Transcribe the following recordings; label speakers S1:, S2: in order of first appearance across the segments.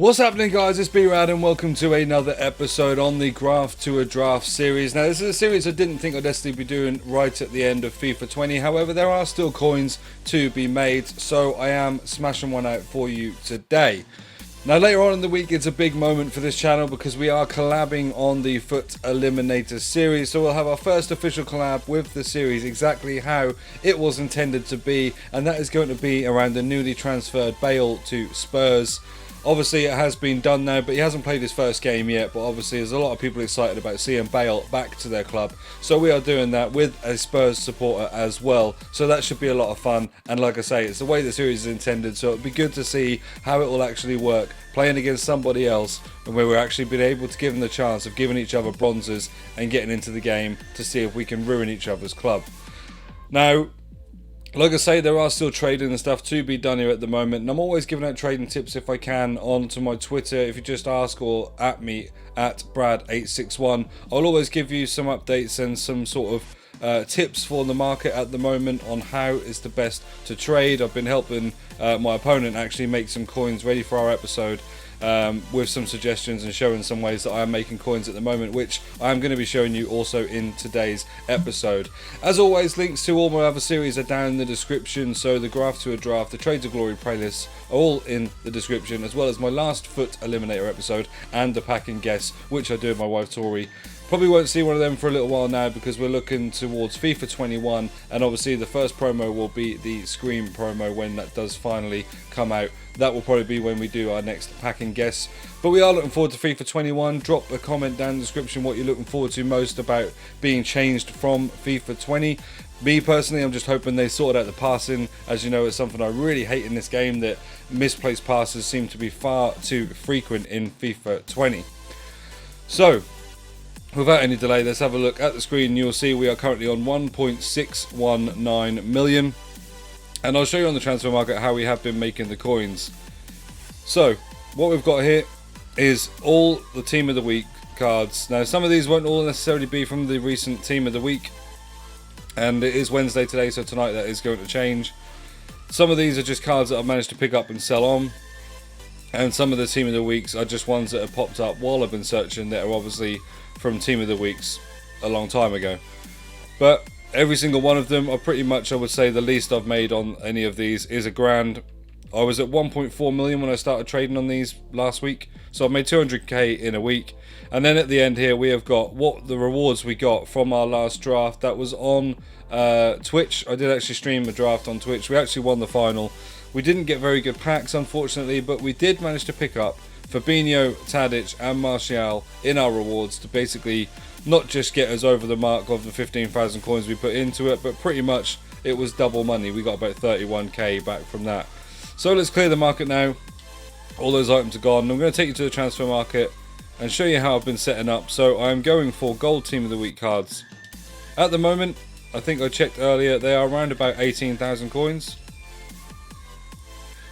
S1: What's happening, guys? It's B-RAD and welcome to another episode on the Graft to a Draft series. Now, this is a series I didn't think I'd necessarily be doing right at the end of FIFA 20. However, there are still coins to be made, so I am smashing one out for you today. Now, later on in the week, it's a big moment for this channel because we are collabing on the Foot Eliminator series. So we'll have our first official collab with the series, exactly how it was intended to be, and that is going to be around the newly transferred Bale to Spurs. Obviously, it has been done now, but he hasn't played his first game yet. But obviously, there's a lot of people excited about seeing Bale back to their club. So we are doing that with a Spurs supporter as well. So that should be a lot of fun. And like I say, it's the way the series is intended. So it'd be good to see how it will actually work playing against somebody else, and where we're actually been able to give them the chance of giving each other bronzes and getting into the game to see if we can ruin each other's club. Now, like I say, there are still trading and stuff to be done here at the moment, and I'm always giving out trading tips if I can onto my Twitter. If you just ask, or at me at Brad861, I'll always give you some updates and some sort of tips for the market at the moment on how is the best to trade. I've been helping my opponent actually make some coins ready for our episode, with some suggestions and showing some ways that I am making coins at the moment, which I am going to be showing you also in today's episode. As always, links to all my other series are down in the description, so the Graft to a Draft, the Trades of Glory playlists are all in the description, as well as my last Foot Eliminator episode and the Pack and Guess, which I do with my wife Tori. Probably won't see one of them for a little while now because we're looking towards FIFA 21, and obviously the first promo will be the Scream promo when that does finally come out. That will probably be when we do our next Pack and Guess. But we are looking forward to FIFA 21. Drop a comment down in the description what you're looking forward to most about being changed from FIFA 20. Me personally, I'm just hoping they sorted out the passing. As you know, it's something I really hate in this game, that misplaced passes seem to be far too frequent in FIFA 20. So, without any delay, let's have a look at the screen. You'll see we are currently on 1.619 million. And I'll show you on the transfer market how we have been making the coins. So, what we've got here is all the Team of the Week cards. Now, some of these won't all necessarily be from the recent Team of the Week. And it is Wednesday today, so tonight that is going to change. Some of these are just cards that I've managed to pick up and sell on. And some of the Team of the Weeks are just ones that have popped up while I've been searching that are obviously from Team of the Weeks a long time ago. But every single one of them are pretty much, I would say, the least I've made on any of these is £1,000. I was at 1.4 million when I started trading on these last week, so I've made 200k in a week. And then at the end here we have got what the rewards we got from our last draft. That was on Twitch. I did actually stream a draft on Twitch. We actually won the final. We didn't get very good packs, unfortunately, but we did manage to pick up Fabinho, Tadic and Martial in our rewards to basically not just get us over the mark of the 15,000 coins we put into it, but pretty much it was double money. We got about 31k back from that. So let's clear the market now. All those items are gone. I'm going to take you to the transfer market and show you how I've been setting up. So I'm going for Gold Team of the Week cards. At the moment, I think I checked earlier, they are around about 18,000 coins.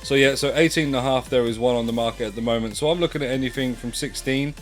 S1: So yeah, so 18.5 there is one on the market at the moment. So I'm looking at anything from 16.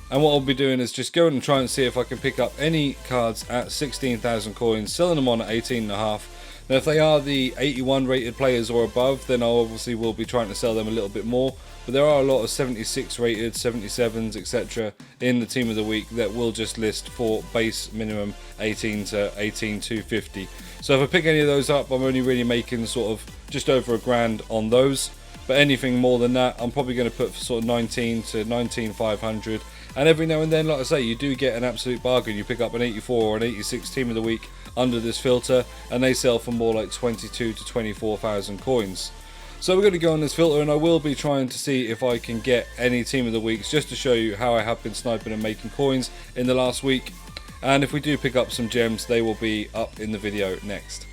S1: And what I'll be doing is just going and trying to see if I can pick up any cards at 16,000 coins, selling them on at 18.5. Now if they are the 81 rated players or above, then I obviously will be trying to sell them a little bit more. But there are a lot of 76 rated, 77s, etc. in the Team of the Week that will just list for base minimum 18 to 18,250. So if I pick any of those up, I'm only really making sort of just over £1,000 on those. But anything more than that, I'm probably going to put for sort of 19 to 19,500. And every now and then, like I say, you do get an absolute bargain. You pick up an 84 or an 86 Team of the Week under this filter, and they sell for more like 22 to 24,000 coins. So we're going to go on this filter, and I will be trying to see if I can get any Team of the Weeks, just to show you how I have been sniping and making coins in the last week. And if we do pick up some gems, they will be up in the video next.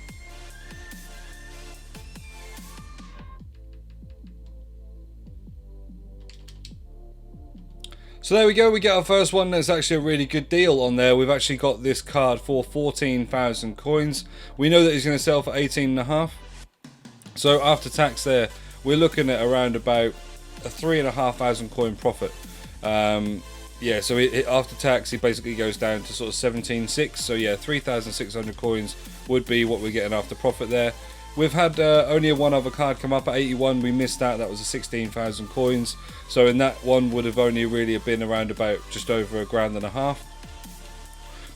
S1: So there we go, we get our first one. There's actually a really good deal on there. We've actually got this card for 14,000 coins. We know that he's going to sell for 18.5. So after tax there, we're looking at around about a 3,500 coin profit. Yeah, so after tax, he basically goes down to sort of 17.6. So yeah, 3,600 coins would be what we're getting after profit there. We've had only one other card come up at 81. We missed that. That was a 16,000 coins. So in that one would have only really been around about just over $1,500.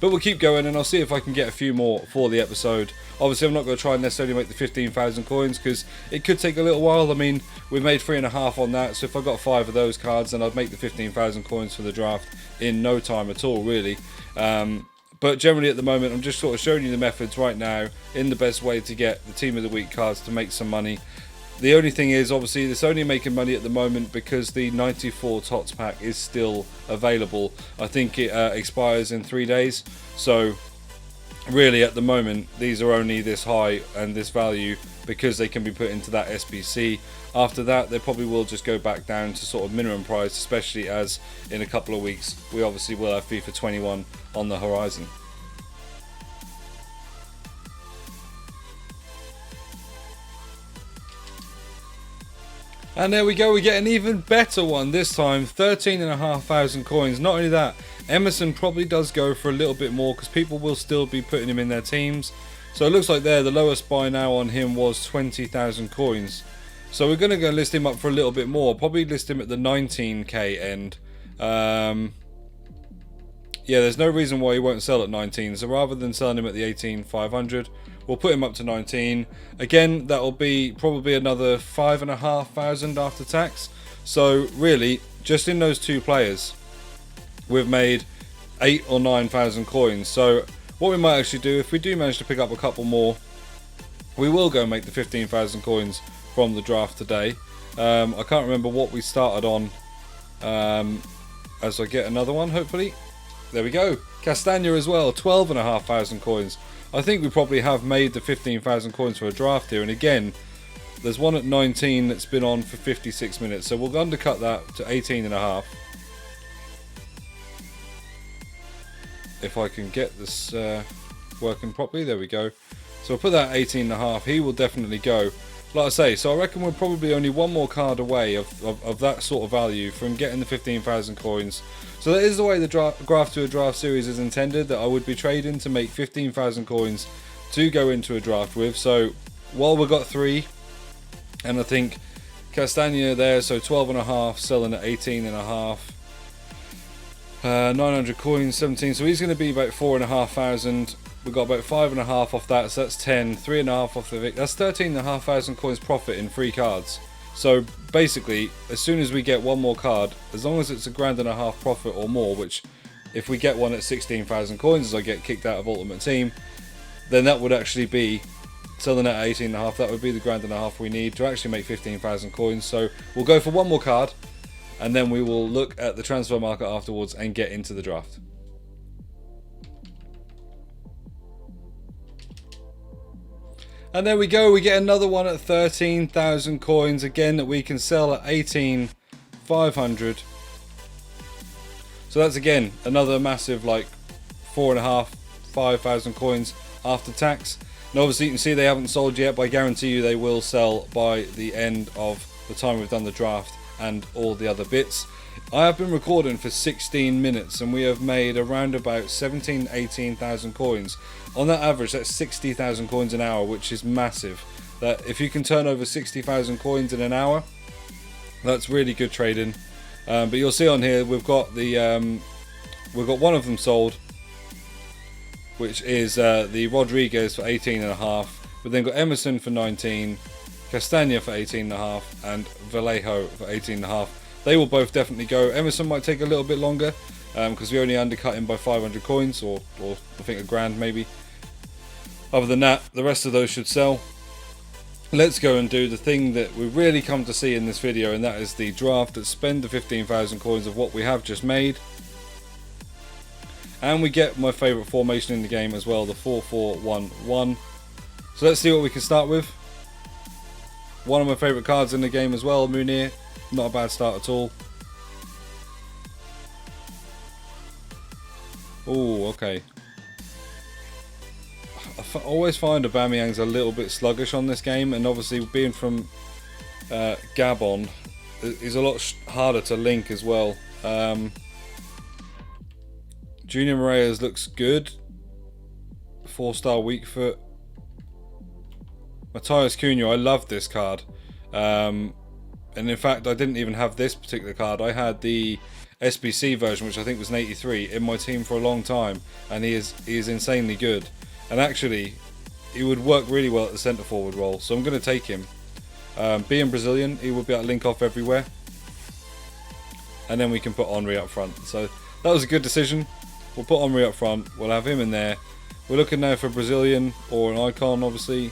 S1: But we'll keep going, and I'll see if I can get a few more for the episode. Obviously, I'm not going to try and necessarily make the 15,000 coins because it could take a little while. I mean, we made 3.5 on that, so if I got 5 of those cards, then I'd make the 15,000 coins for the draft in no time at all, really. But generally, at the moment, I'm just sort of showing you the methods right now in the best way to get the Team of the Week cards to make some money. The only thing is, obviously, it's only making money at the moment because the 94 TOTS pack is still available. I think it expires in 3 days. So, really, at the moment, these are only this high and this value because they can be put into that SBC. After that, they probably will just go back down to sort of minimum price, especially as in a couple of weeks, we obviously will have FIFA 21 on the horizon. And there we go, we get an even better one this time, 13,500 coins. Not only that, Emerson probably does go for a little bit more because people will still be putting him in their teams. So it looks like there, the lowest buy now on him was 20,000 coins. So we're going to go list him up for a little bit more, probably list him at the 19k end. Yeah, there's no reason why he won't sell at 19, so rather than selling him at the 18,500, we'll put him up to 19. Again, that'll be probably another 5,500 after tax. So really, just in those two players, we've made 8,000 or 9,000 coins. So what we might actually do, if we do manage to pick up a couple more, we will go and make the 15,000 coins from the draft today. I can't remember what we started on as I get another one, hopefully. There we go. Castagna as well, 12,500 coins. I think we probably have made the 15,000 coins for a draft here. And again, there's one at 19 that's been on for 56 minutes. So we'll undercut that to 18.5. If I can get this working properly. There we go. So we'll put that at 18.5. He will definitely go. Like I say, so I reckon we're probably only one more card away of that sort of value from getting the 15,000 coins. So that is the way the Graft to a Draft series is intended, that I would be trading to make 15,000 coins to go into a draft with. So while we've got 3, and I think Castagna there, so 12.5, selling at 18.5. 900 coins, 17, so he's going to be about 4,500. We've got about 5.5 off that, so that's 10, 3.5 off the Vic. That's 13,500 coins profit in 3 cards. So basically, as soon as we get one more card, as long as it's $1,500 profit or more, which if we get one at 16,000 coins as I get kicked out of Ultimate Team, then that would actually be selling at 18.5. That would be the $1,500 we need to actually make 15,000 coins. So we'll go for one more card, and then we will look at the transfer market afterwards and get into the draft. And there we go, we get another one at 13,000 coins again that we can sell at 18,500. So that's again another massive like 4.5, 5,000 coins after tax. And obviously you can see they haven't sold yet, but I guarantee you they will sell by the end of the time we've done the draft and all the other bits. I have been recording for 16 minutes and we have made around about 18,000 coins. On that average, that's 60,000 coins an hour, which is massive. That if you can turn over 60,000 coins in an hour, that's really good trading. But you'll see on here we've got the we've got one of them sold, which is the Rodriguez for 18.5. We've then got Emerson for 19, Castagna for 18.5, and Vallejo for 18.5. They will both definitely go. Emerson might take a little bit longer because we only undercut him by 500 coins, or I think $1,000 maybe. Other than that, the rest of those should sell. Let's go and do the thing that we really come to see in this video, and that is the draft. Let's spend the 15,000 coins of what we have just made. And we get my favourite formation in the game as well, the 4-4-1-1. So let's see what we can start with. One of my favourite cards in the game as well, Munir. Not a bad start at all. Oh, okay. I always find Aubameyang's a little bit sluggish on this game, and obviously being from Gabon, he's a lot harder to link as well. Junior Moreira's looks good. 4-star weak foot. Matthias Cunha, I love this card. And in fact, I didn't even have this particular card. I had the SBC version, which I think was an 83, in my team for a long time, and he is insanely good. And actually, he would work really well at the centre forward role, so I'm going to take him. Being Brazilian, he would be able to link off everywhere, and then we can put Henry up front. So that was a good decision. We'll put Henry up front. We'll have him in there. We're looking now for Brazilian or an icon, obviously.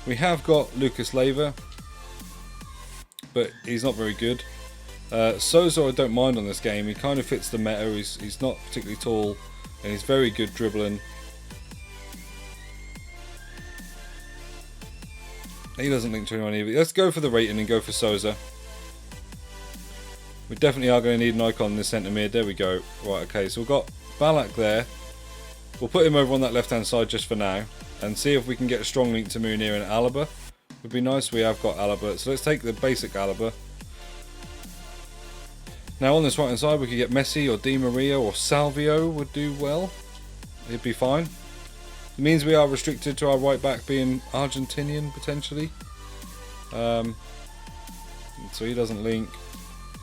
S1: We have got Lucas Leiva, but he's not very good. Souza I don't mind on this game. He kind of fits the meta. He's not particularly tall, and he's very good dribbling. He doesn't link to anyone either. Let's go for the rating and go for Souza. We definitely are going to need an icon in the centre mid. There we go. Right, okay, so we've got Ballack there. We'll put him over on that left-hand side just for now, and see if we can get a strong link to Munir and Alaba. Would be nice. We have got Alaba, so let's take the basic Alaba. Now on this right-hand side, we could get Messi or Di Maria or Salvio would do well. It'd be fine. It means we are restricted to our right back being Argentinian potentially. So he doesn't link.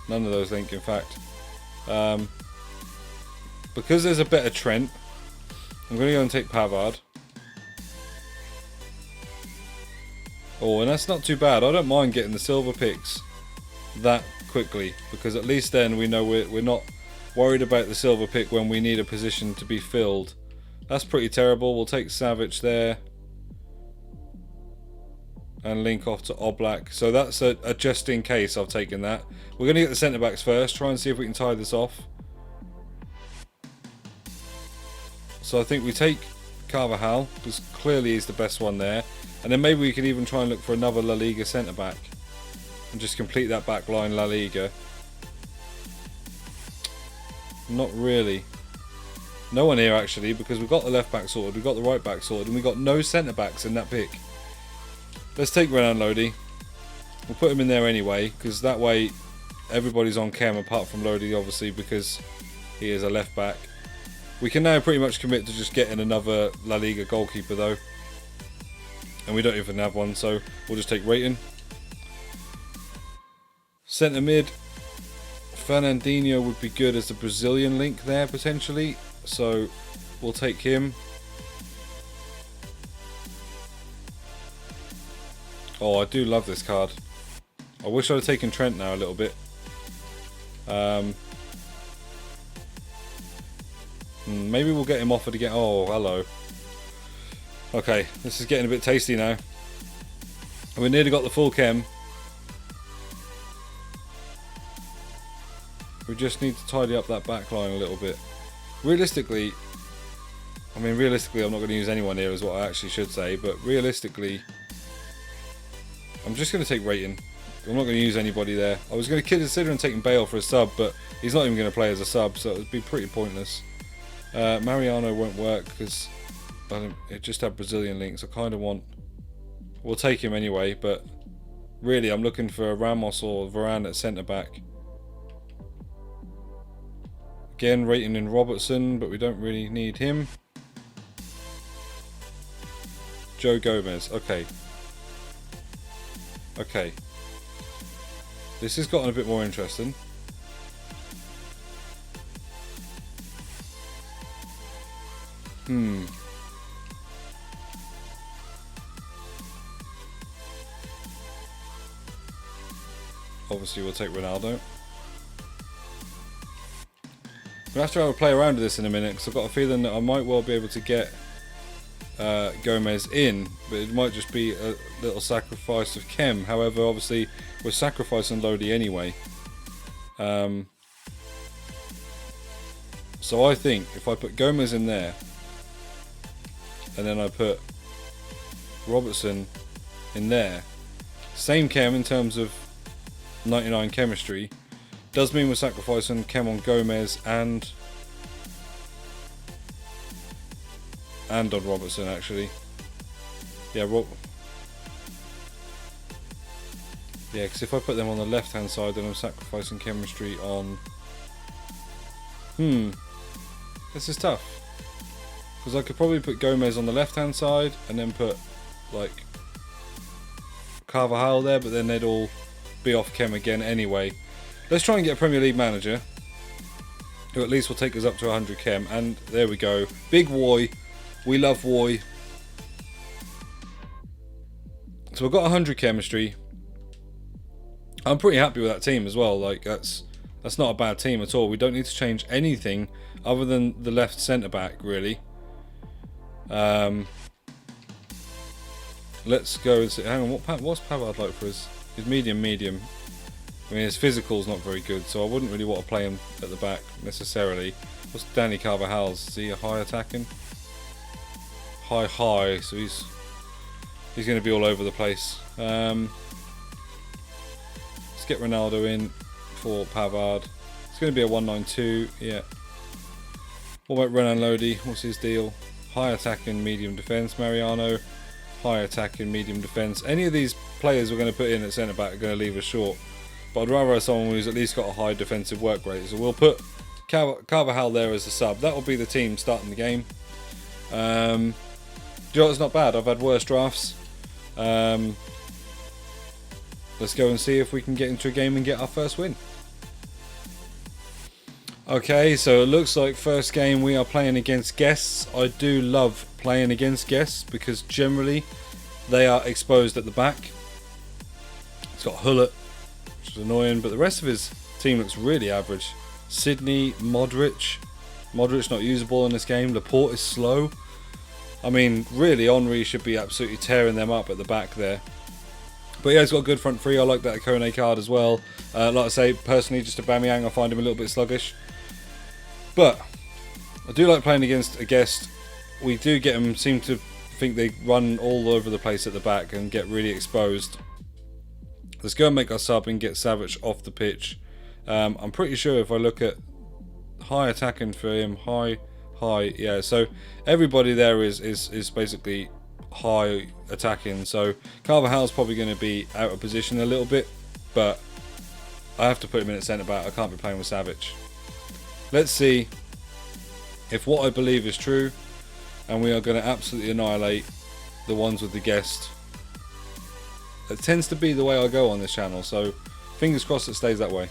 S1: None of those link, in fact. Because there's a better Trent, I'm going to go and take Pavard. Oh, and that's not too bad. I don't mind getting the silver picks that quickly, because at least then we know we're not worried about the silver pick when we need a position to be filled. That's pretty terrible. We'll take Savic there and link off to Oblak. So that's a just in case. I've taken that. We're going to get the centre backs first. Try and see if we can tie this off. So I think we take Carvajal, because clearly he's the best one there. And then maybe we could even try and look for another La Liga centre back and just complete that back line La Liga. Not really. No one here actually, because we've got the left back sorted, we've got the right back sorted, and we've got no centre backs in that pick. Let's take Renan Lodi. We'll put him in there anyway, because that way everybody's on chem apart from Lodi, obviously, because he is a left back. We can now pretty much commit to just getting another La Liga goalkeeper though, and we don't even have one, so we'll just take rating. Centre mid, Fernandinho would be good as the Brazilian link there potentially, so we'll take him. Oh, I do love this card. I wish I'd have taken Trent now a little bit. Maybe we'll get him offered again. Oh, hello. Okay, this is getting a bit tasty now. And we nearly got the full chem. We just need to tidy up that back line a little bit. Realistically, I'm not going to use anyone here is what I actually should say, but realistically, I'm just going to take rating. I'm not going to use anybody there. I was going to consider taking Bale for a sub, but he's not even going to play as a sub, so it would be pretty pointless. Mariano won't work because it just had Brazilian links. I kind of want... We'll take him anyway, but really I'm looking for a Ramos or Varane at centre-back. Again, rating in Robertson, but we don't really need him. Joe Gomez, okay. Okay. This has gotten a bit more interesting. Obviously we'll take Ronaldo. We'll have to have a play around with this in a minute, because I've got a feeling that I might well be able to get Gomez in, but it might just be a little sacrifice of chem. However, obviously we're sacrificing Lodi anyway. So I think if I put Gomez in there and then I put Robertson in there, same chem in terms of 99 chemistry, does mean we're sacrificing chem on Gomez and on Robertson actually. Yeah, because if I put them on the left hand side, then I'm sacrificing chemistry on... This is tough. Because I could probably put Gomez on the left hand side and then put like Carvajal there, but then they'd all be off chem again anyway. Let's try and get a Premier League manager who at least will take us up to 100 chem. And there we go. Big Woy. We love Woy. So we've got 100 chemistry. I'm pretty happy with that team as well. Like, that's not a bad team at all. We don't need to change anything other than the left centre back, really. Let's go and see. Hang on, what's Pavard like for us? He's medium. I mean, his physical's not very good, so I wouldn't really want to play him at the back necessarily. What's Danny Carvajal's? Is he a high attacking? High, so he's going to be all over the place. Let's get Ronaldo in for Pavard. It's going to be a 192, yeah. What about Renan Lodi? What's his deal? High attacking, medium defence. Mariano, high attacking, medium defence. Any of these players we're going to put in at centre back are going to leave us short. But I'd rather have someone who's at least got a high defensive work rate. So we'll put Carvajal there as a sub. That will be the team starting the game. Do you know, it's not bad. I've had worse drafts. Let's go and see if we can get into a game and get our first win. Okay, so it looks like first game we are playing against guests. I do love playing against guests because generally they are exposed at the back. It's got Hullet, which is annoying, but the rest of his team looks really average. Sydney, Modric not usable in this game. Laporte is slow. I mean, really, Henry should be absolutely tearing them up at the back there. But yeah, he's got a good front three. I like that Kone card as well. Like I say, personally, just Aubameyang, I find him a little bit sluggish. But I do like playing against a guest. We do get them, seem to think they run all over the place at the back and get really exposed. Let's go and make our sub and get Savic off the pitch. I'm pretty sure if I look at high attacking for him, high, yeah. So everybody there is basically high attacking. So Carvajal's probably going to be out of position a little bit, but I have to put him in at centre back. I can't be playing with Savic. Let's see if what I believe is true, and we are going to absolutely annihilate the ones with the guest. It tends to be the way I go on this channel, so fingers crossed it stays that way.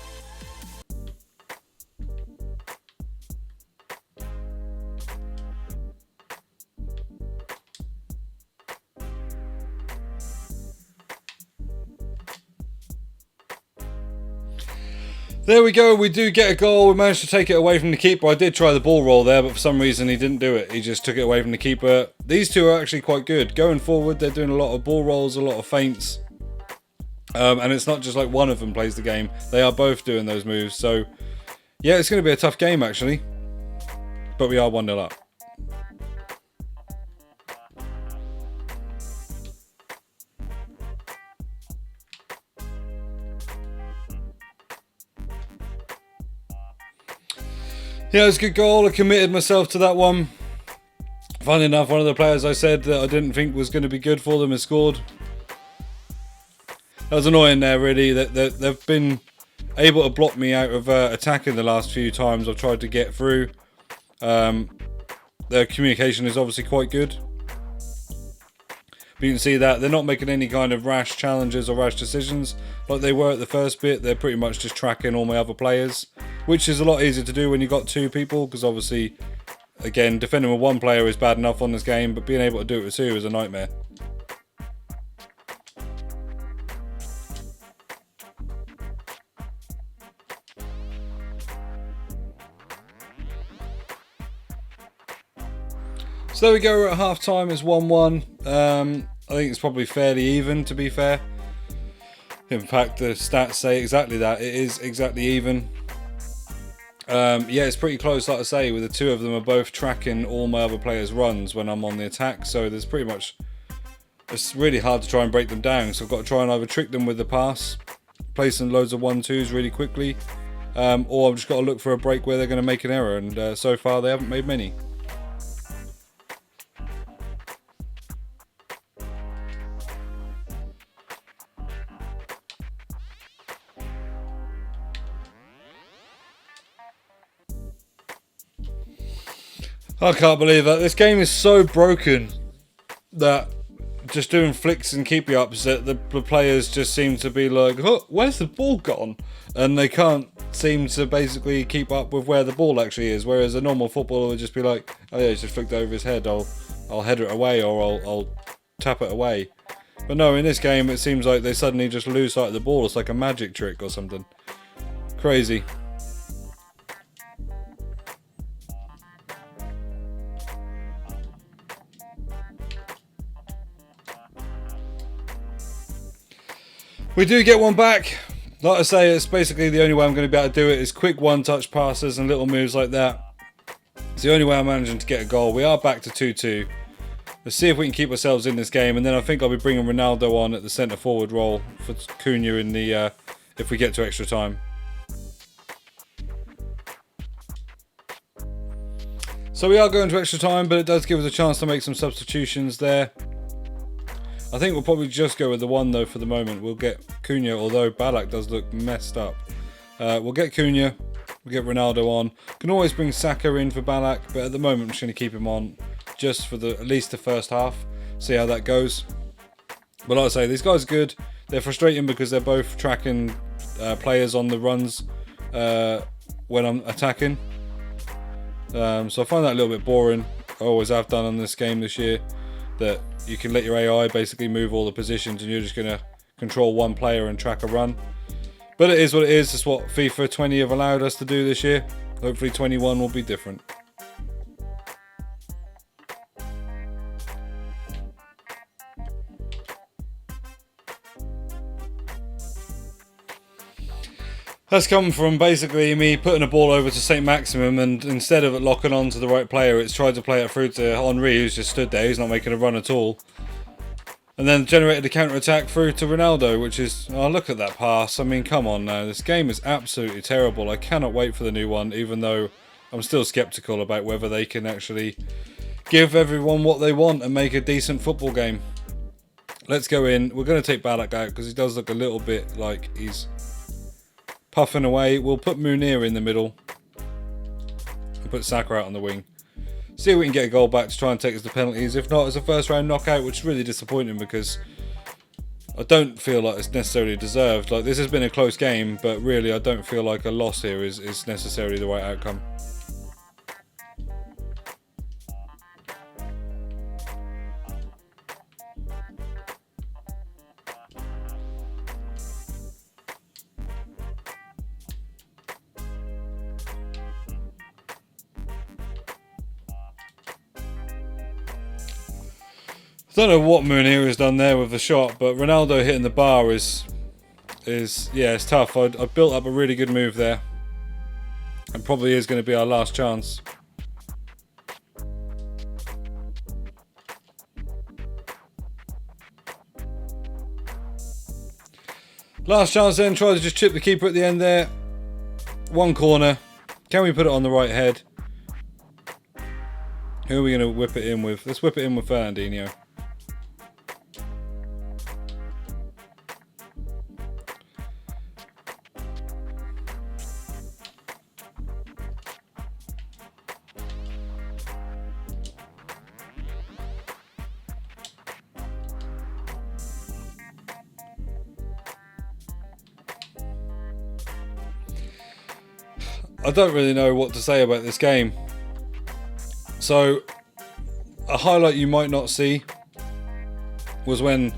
S1: There we go, we do get a goal. We managed to take it away from the keeper. I did try the ball roll there, but for some reason he didn't do it. He just took it away from the keeper. These two are actually quite good. Going forward, they're doing a lot of ball rolls, a lot of feints. And it's not just like one of them plays the game. They are both doing those moves. So, yeah, it's going to be a tough game, actually. But we are 1-0 up. Yeah, it was a good goal. I committed myself to that one. Funny enough, one of the players I said that I didn't think was going to be good for them has scored. That was annoying there, really. They've been able to block me out of attacking the last few times I've tried to get through. Their communication is obviously quite good. But you can see that they're not making any kind of rash challenges or rash decisions like they were at the first bit. They're pretty much just tracking all my other players, which is a lot easier to do when you've got two people, because obviously, again, defending with one player is bad enough on this game, but being able to do it with two is a nightmare. So there we go, we're at half time, it's 1-1. I think it's probably fairly even, to be fair. In fact, the stats say exactly that. It is exactly even. Yeah, it's pretty close, like I say, with the two of them are both tracking all my other players' runs when I'm on the attack. So there's pretty much, it's really hard to try and break them down. So I've got to try and either trick them with the pass, placing loads of 1-2s really quickly, or I've just got to look for a break where they're going to make an error. And so far, they haven't made many. I can't believe that. This game is so broken that just doing flicks and keepy ups that the players just seem to be like, oh, where's the ball gone? And they can't seem to basically keep up with where the ball actually is. Whereas a normal footballer would just be like, oh yeah, it's just flicked over his head. I'll header it away, or I'll tap it away. But no, in this game it seems like they suddenly just lose sight of the ball. It's like a magic trick or something. Crazy. We do get one back. Like I say, it's basically the only way I'm going to be able to do it is quick one-touch passes and little moves like that. It's the only way I'm managing to get a goal. We are back to 2-2. Let's see if we can keep ourselves in this game, and then I think I'll be bringing Ronaldo on at the centre forward role for Cunha in the if we get to extra time. So we are going to extra time, but it does give us a chance to make some substitutions there. I think we'll probably just go with the one though for the moment. We'll get Cunha, although Ballack does look messed up. We'll get Cunha, we'll get Ronaldo on. Can always bring Saka in for Ballack, but at the moment I'm just going to keep him on just for at least the first half. See how that goes. But like I say, these guys are good. They're frustrating because they're both tracking players on the runs when I'm attacking. So I find that a little bit boring. I always have done on this game this year. That you can let your AI basically move all the positions and you're just going to control one player and track a run. But it is what it is. It's what FIFA 20 have allowed us to do this year. Hopefully 21 will be different. That's come from basically me putting a ball over to St. Maximum, and instead of it locking on to the right player, it's tried to play it through to Henry, who's just stood there. He's not making a run at all. And then generated a counter-attack through to Ronaldo, which is... Oh, look at that pass. I mean, come on now. This game is absolutely terrible. I cannot wait for the new one, even though I'm still sceptical about whether they can actually give everyone what they want and make a decent football game. Let's go in. We're going to take Ballack out because he does look a little bit like he's puffing away. We'll put Munir in the middle and put Saka out on the wing. See if we can get a goal back to try and take us to penalties. If not, it's a first round knockout, which is really disappointing because I don't feel like it's necessarily deserved. Like, this has been a close game, but really I don't feel like a loss here is necessarily the right outcome. I don't know what Munir has done there with the shot, but Ronaldo hitting the bar is yeah, it's tough. I built up a really good move there, and probably is going to be our last chance. Last chance then, try to just chip the keeper at the end there. One corner. Can we put it on the right head? Who are we going to whip it in with? Let's whip it in with Fernandinho. I don't really know what to say about this game. So, a highlight you might not see was when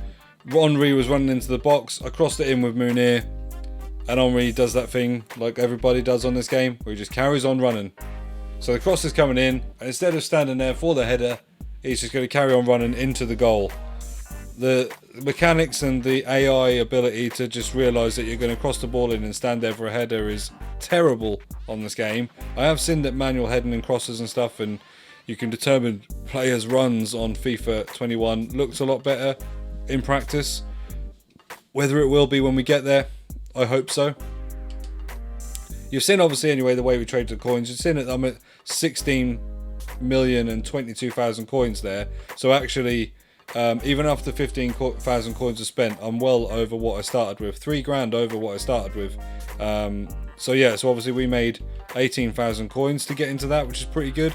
S1: Henry was running into the box. I crossed it in with Munir, and Henry does that thing like everybody does on this game, where he just carries on running. So the cross is coming in, and instead of standing there for the header, he's just going to carry on running into the goal. The mechanics and the AI ability to just realise that you're going to cross the ball in and stand there for a header is terrible on this game. I have seen that manual heading and crosses and stuff, and you can determine players' runs on FIFA 21 looks a lot better in practice. Whether it will be when we get there, I hope so. You've seen obviously anyway the way we trade the coins. You've seen that I'm at 16,022,000 coins there. So actually, even after 15,000 coins are spent, I'm well over what I started with. 3 grand over what I started with. So yeah, so obviously we made 18,000 coins to get into that, which is pretty good.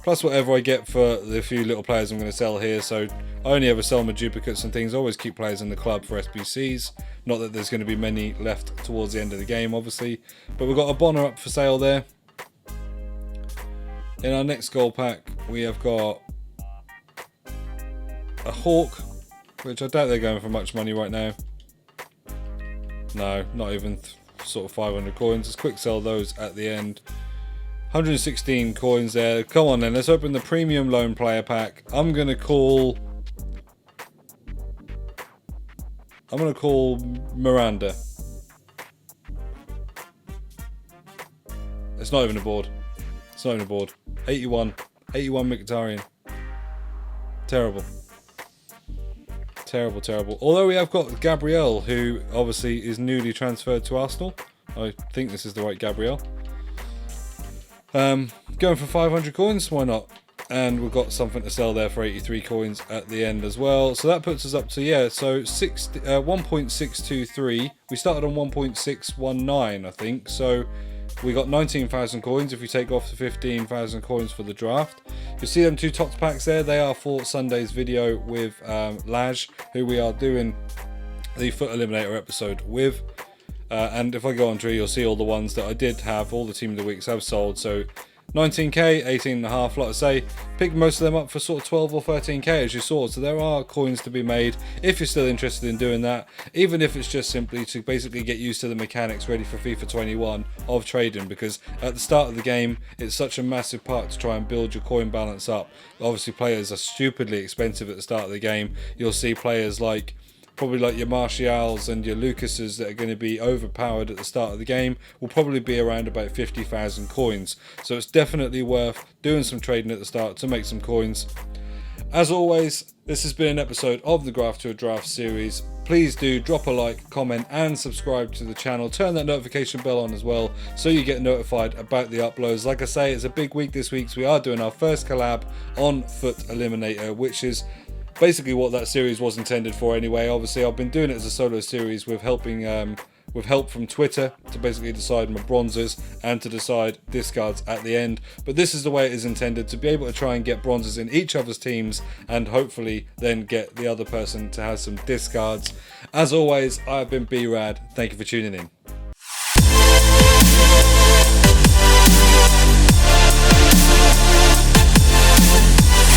S1: plus whatever I get for the few little players I'm going to sell here. So I only ever sell my duplicates and things. I always keep players in the club for SBCs. Not that there's going to be many left towards the end of the game, obviously. But we've got a Bonner up for sale there. In our next gold pack, we have got a Hawk, which I doubt they're going for much money right now. No, not even sort of 500 coins. Let's quick sell those at the end. 116 coins there. Come on then, let's open the premium loan player pack. I'm gonna call Miranda. It's not even a board. It's not even a board. 81 Mkhitaryan. Terrible. Terrible. Although we have got Gabriel, who obviously is newly transferred to Arsenal. I think this is the right Gabriel. Going for 500 coins, why not? And we've got something to sell there for 83 coins at the end as well. So that puts us up to, yeah, so 1.623. We started on 1.619, I think. So we got 19,000 coins if you take off the 15,000 coins for the draft. You see them two top packs there. They are for Sunday's video with Laj, who we are doing the Foot Eliminator episode with. And if I go on to it, you'll see all the ones that I did have. All the Team of the Weeks have sold. So 19k, 18.5, like I say, picked most of them up for sort of 12 or 13k as you saw. So there are coins to be made if you're still interested in doing that, even if it's just simply to basically get used to the mechanics ready for FIFA 21 of trading, because at the start of the game it's such a massive part to try and build your coin balance up. Obviously players are stupidly expensive at the start of the game. You'll see players probably like your Martials and your Lucases that are going to be overpowered at the start of the game will probably be around about 50,000 coins. So it's definitely worth doing some trading at the start to make some coins. As always, this has been an episode of the Graft to a Draft series. Please do drop a like, comment and subscribe to the channel. Turn that notification bell on as well so you get notified about the uploads. Like I say, it's a big week this week, so we are doing our first collab on Foot Eliminator, which is basically what that series was intended for anyway. Obviously I've been doing it as a solo series with help from Twitter to basically decide my bronzes and to decide discards at the end. But this is the way it is intended, to be able to try and get bronzes in each other's teams and hopefully then get the other person to have some discards. As always, I have been B-RAD. Thank you for tuning in.